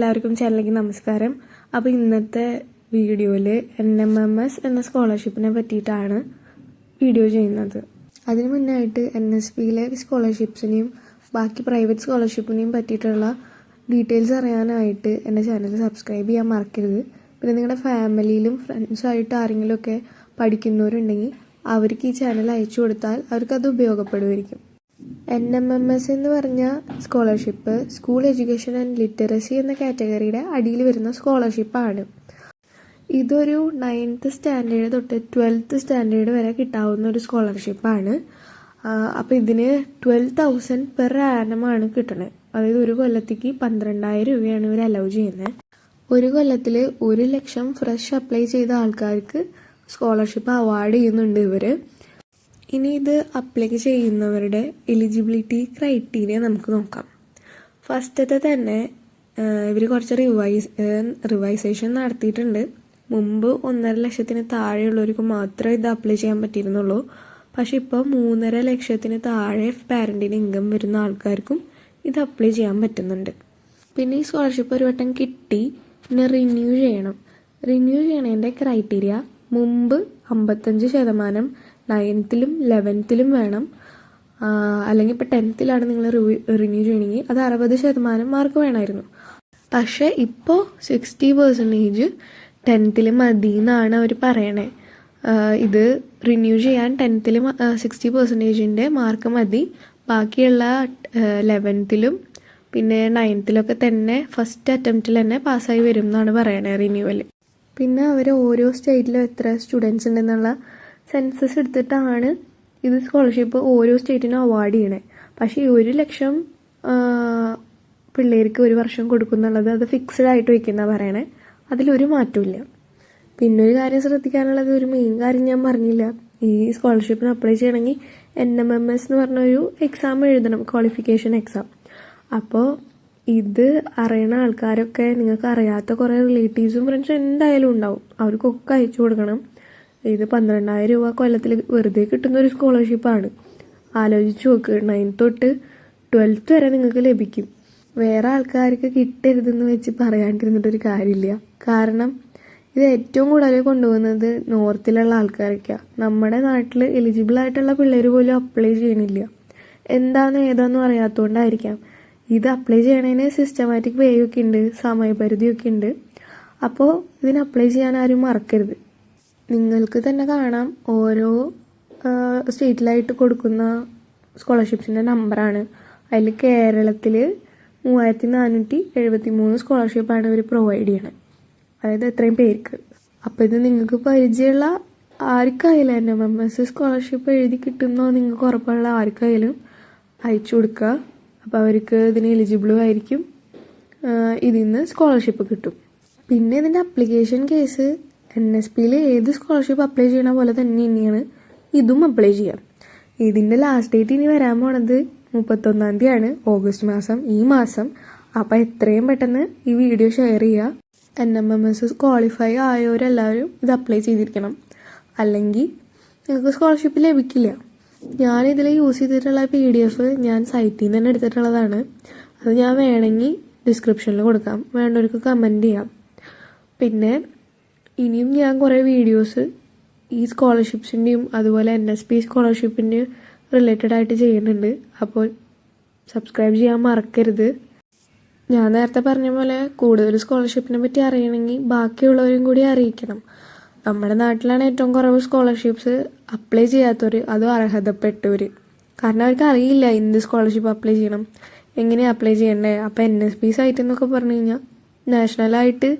എല്ലാവർക്കും ചാനലിലേക്ക് നമസ്കാരം. അപ്പോൾ ഇന്നത്തെ വീഡിയോയിൽ NMMS എന്ന സ്കോളർഷിപ്പിനെ പറ്റിയിട്ടാണ് വീഡിയോ ചെയ്യുന്നത്. അതിന് മുന്നായിട്ട് NSPയിലെ സ്കോളർഷിപ്സിനെയും ബാക്കി പ്രൈവറ്റ് സ്കോളർഷിപ്പിനെയും പറ്റിയിട്ടുള്ള ഡീറ്റെയിൽസ് അറിയാനായിട്ട് എൻ്റെ ചാനൽ സബ്സ്ക്രൈബ് ചെയ്യാൻ മറക്കരുത്. പിന്നെ നിങ്ങളുടെ ഫാമിലിയിലും ഫ്രണ്ട്സായിട്ട് ആരെങ്കിലുമൊക്കെ പഠിക്കുന്നവരുണ്ടെങ്കിൽ അവർക്ക് ഈ ചാനൽ അയച്ചു കൊടുത്താൽ അവർക്കത് ഉപയോഗപ്പെടുമായിരിക്കും. NMMS എന്ന് പറഞ്ഞ scholarship school education and literacy എന്ന കാറ്റഗറിയുടെ അടിയിൽ വരുന്ന സ്കോളർഷിപ്പാണ്. ഇതൊരു 9th സ്റ്റാൻഡേർഡ് തൊട്ട് 12th സ്റ്റാൻഡേർഡ് വരെ കിട്ടാവുന്ന ഒരു സ്കോളർഷിപ്പാണ്. അപ്പോൾ ഇതിന് 12,000 പെർ ആനമാണ് കിട്ടണത്. അതായത് ഒരു കൊല്ലത്തേക്ക് 12,000 രൂപയാണ് ഇവർ അലൗ ചെയ്യുന്നത്. ഒരു കൊല്ലത്തിൽ 1 ലക്ഷം ഫ്രഷ് അപ്ലൈ ചെയ്ത ആൾക്കാർക്ക് സ്കോളർഷിപ്പ് അവാർഡ് ചെയ്യുന്നുണ്ട് ഇവർ. ഇനി ഇത് അപ്ലൈ ചെയ്യുന്നവരുടെ എലിജിബിലിറ്റി ക്രൈറ്റീരിയ നമുക്ക് നോക്കാം. ഫസ്റ്റത്തെ തന്നെ ഇവർ കുറച്ച് റിവൈസേഷൻ നടത്തിയിട്ടുണ്ട്. മുമ്പ് 1.5 ലക്ഷത്തിന് താഴെയുള്ളവർക്ക് മാത്രമേ ഇത് അപ്ലൈ ചെയ്യാൻ പറ്റിയിരുന്നുള്ളൂ. പക്ഷെ ഇപ്പോൾ 3.5 ലക്ഷത്തിന് താഴെ പാരൻറ്റിന് ഇൻകം വരുന്ന ആൾക്കാർക്കും ഇത് അപ്ലൈ ചെയ്യാൻ പറ്റുന്നുണ്ട്. പിന്നെ ഈ സ്കോളർഷിപ്പ് ഒരു വട്ടം കിട്ടി പിന്നെ റിന്യൂ ചെയ്യണം. റിന്യൂ ചെയ്യണതിൻ്റെ ക്രൈറ്റീരിയ മുമ്പ് 55% 9th-ലും 11th-ലും വേണം. അല്ലെങ്കിൽ ഇപ്പോൾ 10th-ലാണ് നിങ്ങൾ റിന്യൂ ചെയ്യണമെങ്കിൽ അത് 60% മാർക്ക് വേണമായിരുന്നു. പക്ഷേ ഇപ്പോൾ 60% 10th-ൽ മതി എന്നാണ് അവർ പറയണേ. ഇത് റിന്യൂ ചെയ്യാൻ 10th-ൽ 60% മാർക്ക് മതി. ബാക്കിയുള്ള 11th-ലും പിന്നെ 9th-ലൊക്കെ തന്നെ ഫസ്റ്റ് അറ്റംപ്റ്റിൽ തന്നെ പാസ്സായി വരും എന്നാണ് പറയണേ റിന്യൂവൽ. പിന്നെ അവർ ഓരോ സ്റ്റേറ്റിലും എത്ര സ്റ്റുഡൻസ് ഉണ്ടെന്നുള്ള സെൻസസ് എടുത്തിട്ടാണ് ഇത് സ്കോളർഷിപ്പ് ഓരോ സ്റ്റേറ്റിനും അവാർഡ് ചെയ്യണേ. പക്ഷേ ഈ 1 ലക്ഷം പിള്ളേർക്ക് ഒരു വർഷം കൊടുക്കുന്നുള്ളത് അത് ഫിക്സ്ഡ് ആയിട്ട് വയ്ക്കുന്ന പറയണേ. അതിലൊരു മാറ്റമില്ല. പിന്നെ ഒരു കാര്യം ശ്രദ്ധിക്കാനുള്ളത്, ഒരു മെയിൻ കാര്യം ഞാൻ പറഞ്ഞില്ല. ഈ സ്കോളർഷിപ്പിന് അപ്ലൈ ചെയ്യണമെങ്കിൽ NMMS എന്ന് പറഞ്ഞൊരു എക്സാം എഴുതണം, ക്വാളിഫിക്കേഷൻ എക്സാം. അപ്പോൾ ഇത് അറിയണ ആൾക്കാരൊക്കെ, നിങ്ങൾക്ക് അറിയാത്ത കുറേ റിലേറ്റീവ്സും ഫ്രണ്ട്സും എന്തായാലും ഉണ്ടാവും, അവർക്കൊക്കെ അയച്ചു കൊടുക്കണം. ഇത് 12,000 രൂപ കൊല്ലത്തിൽ വെറുതെ കിട്ടുന്ന ഒരു സ്കോളർഷിപ്പാണ്. ആലോചിച്ച് നോക്ക്, 9th തൊട്ട് 12th വരെ നിങ്ങൾക്ക് ലഭിക്കും. വേറെ ആൾക്കാർക്ക് കിട്ടരുതെന്ന് വെച്ച് പറയാണ്ടിരുന്നിട്ടൊരു കാര്യമില്ല. കാരണം ഇത് ഏറ്റവും കൂടുതൽ കൊണ്ടുപോകുന്നത് നോർത്തിലുള്ള ആൾക്കാരൊക്കെയാണ്. നമ്മുടെ നാട്ടിൽ എലിജിബിൾ ആയിട്ടുള്ള പിള്ളേർ പോലും അപ്ലൈ ചെയ്യണില്ല. എന്താണെന്ന് ഏതാണെന്നും അറിയാത്തതുകൊണ്ടായിരിക്കാം. ഇത് അപ്ലൈ ചെയ്യണതിന് സിസ്റ്റമാറ്റിക് വേ ഒക്കെ ഉണ്ട്, സമയപരിധിയൊക്കെ ഉണ്ട്. അപ്പോൾ ഇതിന് അപ്ലൈ ചെയ്യാൻ ആരും മറക്കരുത്. നിങ്ങൾക്ക് തന്നെ കാണാം, ഓരോ സ്റ്റേറ്റിലായിട്ട് കൊടുക്കുന്ന സ്കോളർഷിപ്സിൻ്റെ നമ്പറാണ്. അതിൽ കേരളത്തിൽ 3,473 സ്കോളർഷിപ്പാണ് ഇവർ പ്രൊവൈഡ് ചെയ്യണത്. അതായത് എത്രയും പേർക്ക്. അപ്പോൾ ഇത് നിങ്ങൾക്ക് പരിചയമുള്ള ആർക്കായാലും NMMS സ്കോളർഷിപ്പ് എഴുതി കിട്ടുന്നോ നിങ്ങൾക്ക് ഉറപ്പുള്ള ആർക്കായാലും അയച്ചു കൊടുക്കുക. അപ്പോൾ അവർക്ക് ഇതിന് എലിജിബിളും ആയിരിക്കും, ഇതിൽ നിന്ന് സ്കോളർഷിപ്പ് കിട്ടും. പിന്നെ ഇതിൻ്റെ അപ്ലിക്കേഷൻ കേസ് NSPയിൽ ഏത് സ്കോളർഷിപ്പ് അപ്ലൈ ചെയ്യണ പോലെ തന്നെയാണ് ഇതും അപ്ലൈ ചെയ്യാം. ഇതിൻ്റെ ലാസ്റ്റ് ഡേറ്റ് ഇനി വരാൻ പോണത് 31-ാം തീയതിയാണ്, ഓഗസ്റ്റ് മാസം, ഈ മാസം. അപ്പോൾ എത്രയും പെട്ടെന്ന് ഈ വീഡിയോ ഷെയർ ചെയ്യുക. NMMS ക്വാളിഫൈ ആയവരെല്ലാവരും ഇത് അപ്ലൈ ചെയ്തിരിക്കണം, അല്ലെങ്കിൽ നിങ്ങൾക്ക് സ്കോളർഷിപ്പ് ലഭിക്കില്ല. ഞാനിതിൽ യൂസ് ചെയ്തിട്ടുള്ള PDF ഞാൻ സൈറ്റിൽ നിന്ന് തന്നെ എടുത്തിട്ടുള്ളതാണ്. അത് ഞാൻ വേണമെങ്കിൽ ഡിസ്ക്രിപ്ഷനിൽ കൊടുക്കാം, വേണ്ടവർക്ക് കമൻറ്റ് ചെയ്യാം. പിന്നെ ഇനിയും ഞാൻ കുറേ വീഡിയോസ് ഈ സ്കോളർഷിപ്സിൻ്റെയും അതുപോലെ NSP സ്കോളർഷിപ്പിൻ്റെയും റിലേറ്റഡ് ആയിട്ട് ചെയ്യുന്നുണ്ട്. അപ്പോൾ സബ്സ്ക്രൈബ് ചെയ്യാൻ മറക്കരുത്. ഞാൻ നേരത്തെ പറഞ്ഞ പോലെ കൂടുതൽ സ്കോളർഷിപ്പിനെ പറ്റി അറിയണമെങ്കിൽ ബാക്കിയുള്ളവരും കൂടി അറിയിക്കണം. നമ്മുടെ നാട്ടിലാണ് ഏറ്റവും കുറവ് സ്കോളർഷിപ്സ് അപ്ലൈ ചെയ്യാത്തവർ, അതും അർഹതപ്പെട്ടവർ. കാരണം അവർക്ക് അറിയില്ല എന്ത് സ്കോളർഷിപ്പ് അപ്ലൈ ചെയ്യണം, എങ്ങനെ അപ്ലൈ ചെയ്യണ്ടേ. അപ്പോൾ NSP സൈറ്റ് എന്നൊക്കെ പറഞ്ഞു കഴിഞ്ഞാൽ നാഷണലായിട്ട്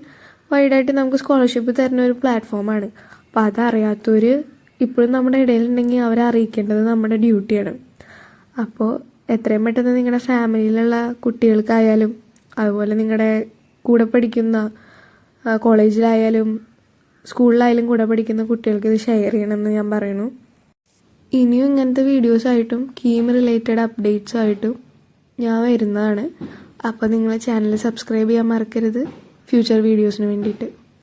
വൈഡായിട്ട് നമുക്ക് സ്കോളർഷിപ്പ് തരുന്ന ഒരു പ്ലാറ്റ്ഫോമാണ്. അപ്പോൾ അതറിയാത്തവർ ഇപ്പോഴും നമ്മുടെ ഇടയിലുണ്ടെങ്കിൽ അവരെ അറിയിക്കേണ്ടത് നമ്മുടെ ഡ്യൂട്ടിയാണ്. അപ്പോൾ എത്രയും പെട്ടെന്ന് നിങ്ങളുടെ ഫാമിലിയിലുള്ള കുട്ടികൾക്കായാലും അതുപോലെ നിങ്ങളുടെ കൂടെ പഠിക്കുന്ന കോളേജിലായാലും സ്കൂളിലായാലും കൂടെ പഠിക്കുന്ന കുട്ടികൾക്ക് ഇത് ഷെയർ ചെയ്യണമെന്ന് ഞാൻ പറയുന്നു. ഇനിയും ഇങ്ങനത്തെ വീഡിയോസായിട്ടും കീം റിലേറ്റഡ് അപ്ഡേറ്റ്സായിട്ടും ഞാൻ വരുന്നതാണ്. അപ്പോൾ നിങ്ങൾ ചാനൽ സബ്സ്ക്രൈബ് ചെയ്യാൻ മറക്കരുത് ഫ്യൂച്ചർ വീഡിയോസിന് വേണ്ടിയിട്ട്.